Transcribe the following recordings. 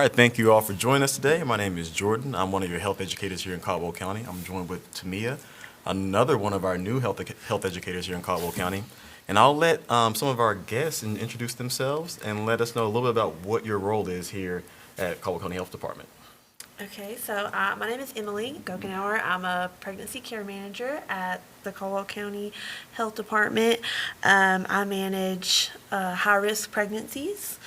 right, thank you all for joining us today. My name is Jordan. I'm one of your health educators here in Caldwell County. I'm joined with Tamia, another one of our new health educators here in Caldwell County. And I'll let some of our guests introduce themselves and let us know a little bit about what your role is here at Caldwell County Health Department. Okay, so my name is Emily Gokenauer. I'm a pregnancy care manager at the Caldwell County Health Department. I manage high-risk pregnancies,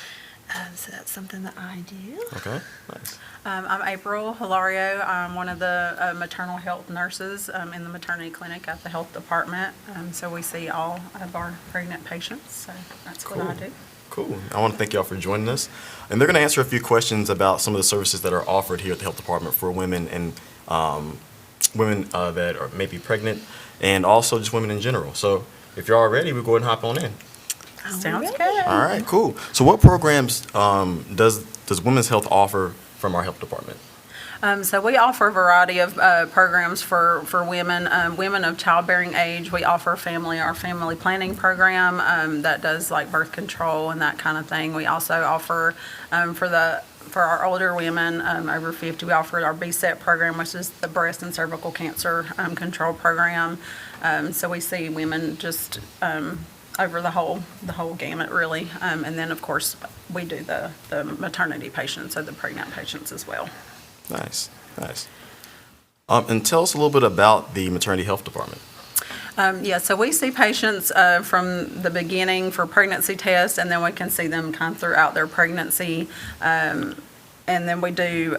so that's something that I do. Okay, nice. I'm April Hilario. I'm one of the maternal health nurses in the maternity clinic at the health department. So we see all of our pregnant patients, so that's what I do. Cool. I want to thank y'all for joining us. And they're going to answer a few questions about some of the services that are offered here at the health department for women and women that are maybe pregnant and also just women in general. So if you're all ready, we'll go ahead and hop on in. Sounds good. All right, cool. So what programs does Women's Health offer from our health department? So we offer a variety of programs for women, women of childbearing age. We offer our family planning program that does like birth control and that kind of thing. We also offer for our older women over 50, we offer our BSET program, which is the breast and cervical cancer control program. So we see women just over the whole gamut, really. And then, of course, we do the maternity patients, so the pregnant patients as well. Nice. And tell us a little bit about the maternity health department. So we see patients from the beginning for pregnancy tests, and then we can see them kind of throughout their pregnancy. And then we do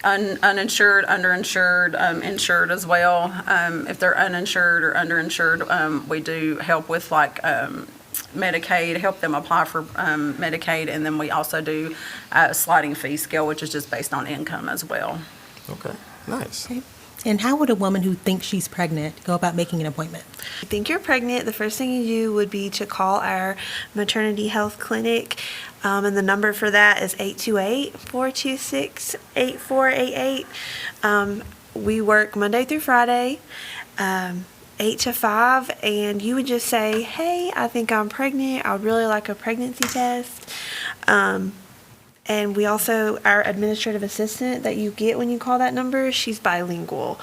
uninsured, underinsured, insured as well. If they're uninsured or underinsured, we do help with like Medicaid, help them apply for Medicaid, and then we also do a sliding fee scale, which is just based on income as well. Okay, nice. Okay. And how would a woman who thinks she's pregnant go about making an appointment? If you think you're pregnant, the first thing you do would be to call our maternity health clinic, and the number for that is 828-426-8488. We work Monday through Friday, 8 to 5, and you would just say, hey, I think I'm pregnant. I would really like a pregnancy test. And we also, our administrative assistant that you get when you call that number, she's bilingual.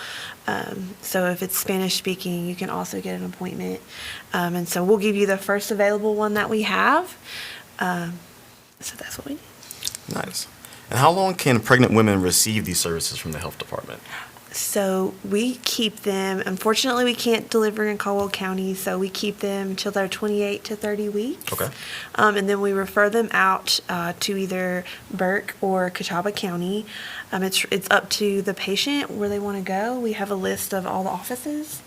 So if it's Spanish speaking, you can also get an appointment. And so we'll give you the first available one that we have. So that's what we do. Nice. And how long can pregnant women receive these services from the health department? So we keep them, unfortunately we can't deliver in Caldwell County, so we keep them until they're 28 to 30 weeks. Okay. And then we refer them out to either Burke or Catawba County. It's up to the patient where they want to go. We have a list of all the offices,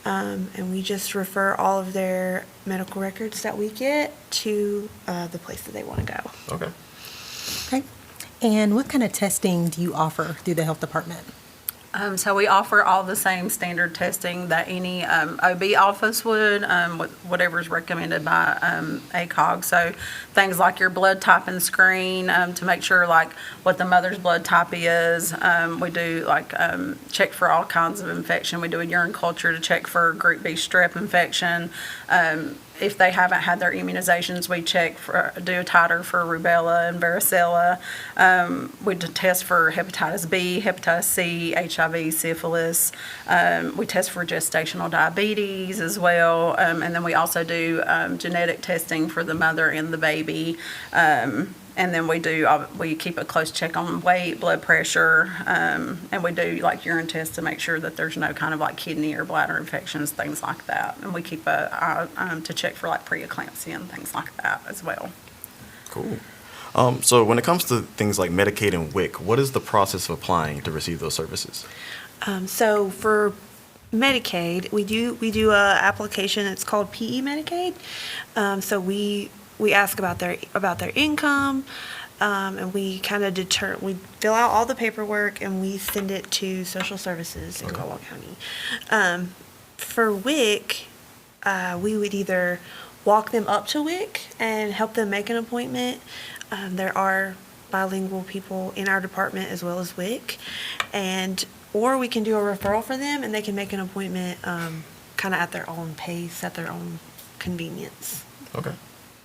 and we just refer all of their medical records that we get to the place that they want to go. Okay. Okay. And what kind of testing do you offer through the health department? So we offer all the same standard testing that any OB office would, whatever is recommended by ACOG. So things like your blood type and screen to make sure like what the mother's blood type is. We do like check for all kinds of infection. We do a urine culture to check for group B strep infection. If they haven't had their immunizations, we do a titer for rubella and varicella. We test for hepatitis B, hepatitis C, HIV, syphilis. We test for gestational diabetes as well. And then we also do genetic testing for the mother and the baby. And then we keep a close check on weight, blood pressure, and we do like urine tests to make sure that there's no kind of like kidney or bladder infections, things like that. And we keep an eye to check for like preeclampsia and things like that as well. Cool. So when it comes to things like Medicaid and WIC, what is the process of applying to receive those services? So for Medicaid, we do a application. It's called PE Medicaid. So we ask about their income, and we kind of we fill out all the paperwork and we send it to social services in Caldwell County. For WIC, we would either walk them up to WIC and help them make an appointment. There are bilingual people in our department as well as WIC, or we can do a referral for them and they can make an appointment kind of at their own pace, at their own convenience. Okay,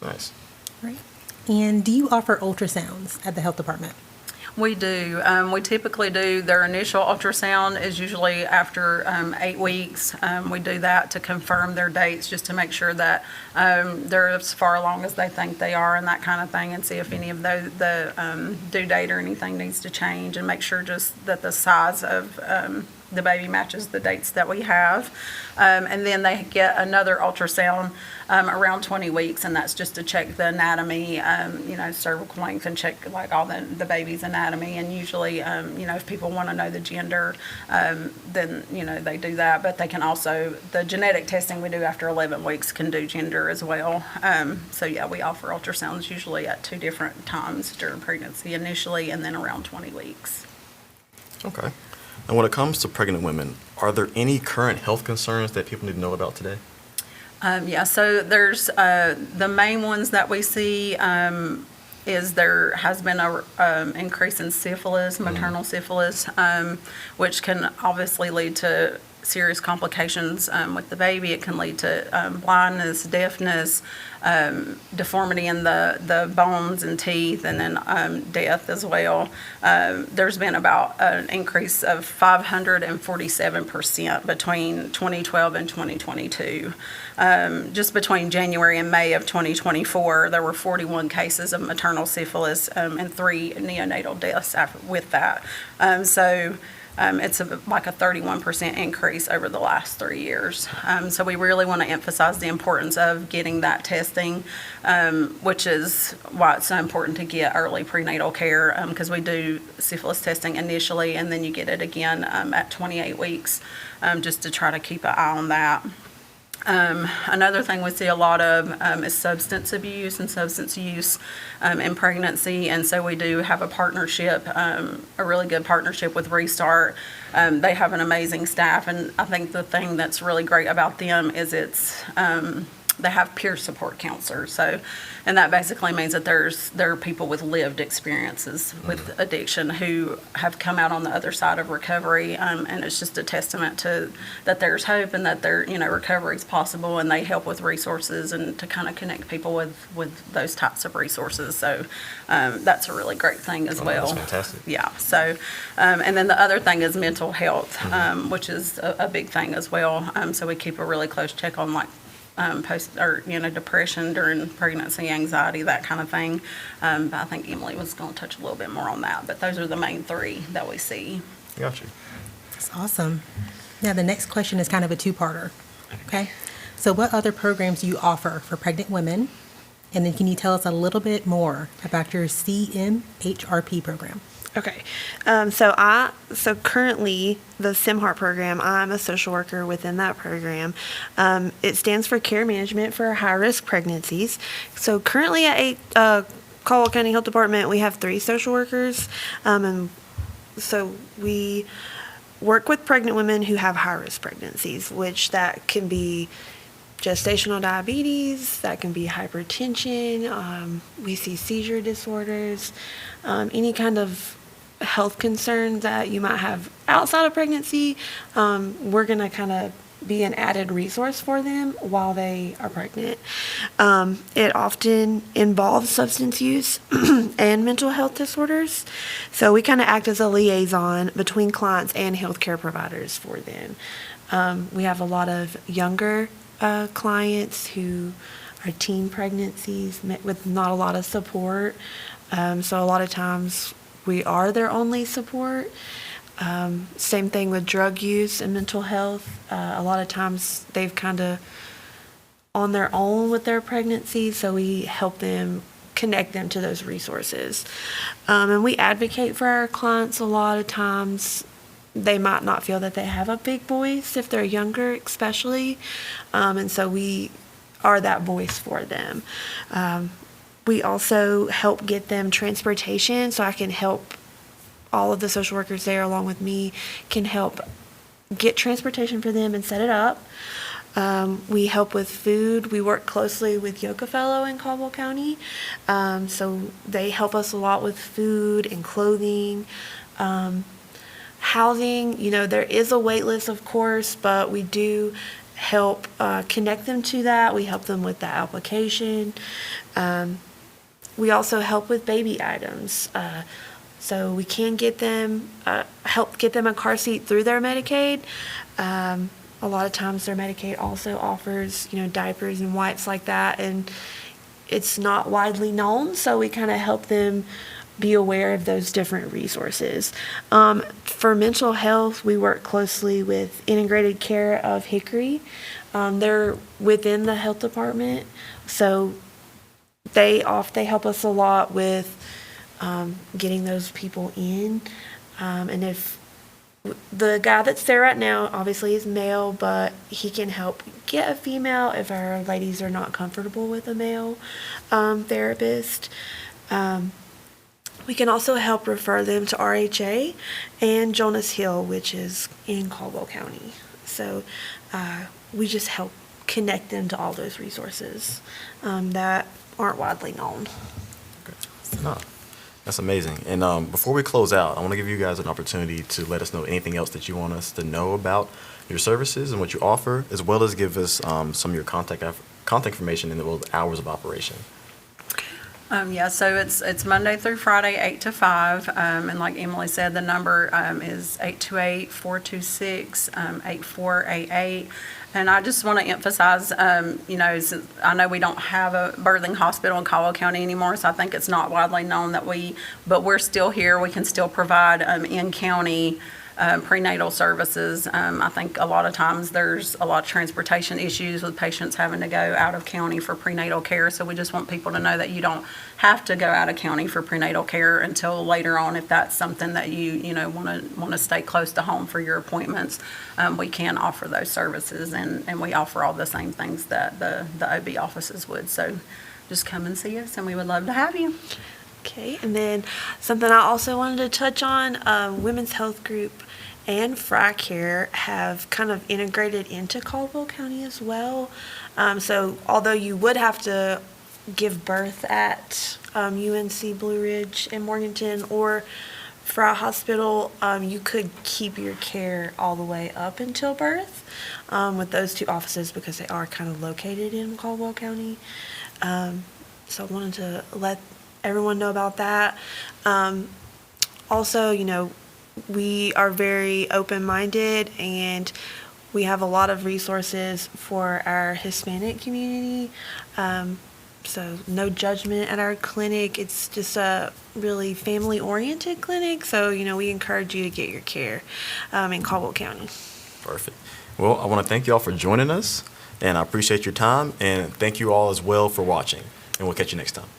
nice. Right. And do you offer ultrasounds at the health department? We do. We typically do, their initial ultrasound is usually after 8 weeks. We do that to confirm their dates, just to make sure that they're as far along as they think they are and that kind of thing, and see if any of the due date or anything needs to change, and make sure just that the size of the baby matches the dates that we have. And then they get another ultrasound around 20 weeks, and that's just to check the anatomy, cervical length, and check like all the baby's anatomy. And usually, if people want to know the gender, then, they do that. But they can also, the genetic testing we do after 11 weeks can do gender as well. We offer ultrasounds usually at 2 different times during pregnancy, initially, and then around 20 weeks. Okay. And when it comes to pregnant women, are there any current health concerns that people need to know about today? So there's the main ones that we see is there has been a increase in syphilis, maternal syphilis, which can obviously lead to serious complications with the baby. It can lead to blindness, deafness, deformity in the bones and teeth, and then death as well. There's been about an increase of 547% between 2012 and 2022. Just between January and May of 2024, there were 41 cases of maternal syphilis and 3 neonatal deaths with that. It's like a 31% increase over the last 3 years. So we really want to emphasize the importance of getting that testing, which is why it's so important to get early prenatal care, because we do syphilis testing initially, and then you get it again at 28 weeks, just to try to keep an eye on that. Another thing we see a lot of is substance abuse and substance use in pregnancy, and so we do have a partnership, a really good partnership with Restart. They have an amazing staff, and I think the thing that's really great about them is they have peer support counselors. So, and that basically means that there are people with lived experiences with addiction who have come out on the other side of recovery, and it's just a testament to that there's hope, and that recovery is possible, and they help with resources and to kind of connect people with those types of resources. So that's a really great thing as well. That's fantastic. Yeah. So, and then the other thing is mental health, which is a big thing as well. So we keep a really close check on depression during pregnancy, anxiety, that kind of thing. But I think Emily was going to touch a little bit more on that. But those are the main 3 that we see. Got you. That's awesome. Now, the next question is kind of a 2-parter. Okay. So what other programs do you offer for pregnant women? And then can you tell us a little bit more about your CMHRP program? Okay. So currently the SimHeart program, I'm a social worker within that program. It stands for Care Management for High-Risk Pregnancies. So currently at Caldwell County Health Department, we have 3 social workers. And so we work with pregnant women who have high-risk pregnancies, which that can be gestational diabetes, that can be hypertension, we see seizure disorders, any kind of health concerns that you might have outside of pregnancy. We're going to kind of be an added resource for them while they are pregnant. It often involves substance use and mental health disorders. So we kind of act as a liaison between clients and healthcare providers for them. We have a lot of younger clients who are teen pregnancies with not a lot of support. So a lot of times we are their only support. Same thing with drug use and mental health. A lot of times they've kind of on their own with their pregnancy, so we help them connect them to those resources. And we advocate for our clients a lot of times. They might not feel that they have a big voice if they're younger, especially. And so we are that voice for them. We also help get them transportation, so I can help all of the social workers there along with me can help get transportation for them and set it up. We help with food. We work closely with Yoga Fellow in Caldwell County. So they help us a lot with food and clothing. Housing, there is a wait list, of course, but we do help connect them to that. We help them with the application. we also help with baby items. So we can get them, help get them a car seat through their Medicaid. A lot of times their Medicaid also offers, diapers and wipes like that, and it's not widely known, so we kind of help them be aware of those different resources. For mental health, we work closely with Integrated Care of Hickory. They're within the health department, so they help us a lot with getting those people in. And if the guy that's there right now obviously is male, but he can help get a female if our ladies are not comfortable with a male therapist. We can also help refer them to RHA and Jonas Hill, which is in Caldwell County. So we just help connect them to all those resources that aren't widely known. No, that's amazing. And before we close out, I want to give you guys an opportunity to let us know anything else that you want us to know about your services and what you offer, as well as give us some of your contact information and the hours of operation. Yeah, so it's Monday through Friday, 8 to 5. And like Emily said, the number is 828-426-8488. And I just want to emphasize, since I know we don't have a birthing hospital in Caldwell County anymore, so I think it's not widely known but we're still here. We can still provide in-county prenatal services. I think a lot of times there's a lot of transportation issues with patients having to go out of county for prenatal care. So we just want people to know that you don't have to go out of county for prenatal care until later on if that's something that you want to stay close to home for your appointments. We can offer those services, and we offer all the same things that the OB offices would. So just come and see us, and we would love to have you. Okay, and then something I also wanted to touch on, Women's Health Group and FryCare have kind of integrated into Caldwell County as well. So although you would have to give birth at UNC Blue Ridge in Morganton or Fry Hospital, you could keep your care all the way up until birth with those two offices because they are kind of located in Caldwell County. So I wanted to let everyone know about that. Also, we are very open-minded, and we have a lot of resources for our Hispanic community. So no judgment at our clinic. It's just a really family-oriented clinic. So, we encourage you to get your care in Caldwell County. Perfect. Well, I want to thank you all for joining us, and I appreciate your time, and thank you all as well for watching, and we'll catch you next time.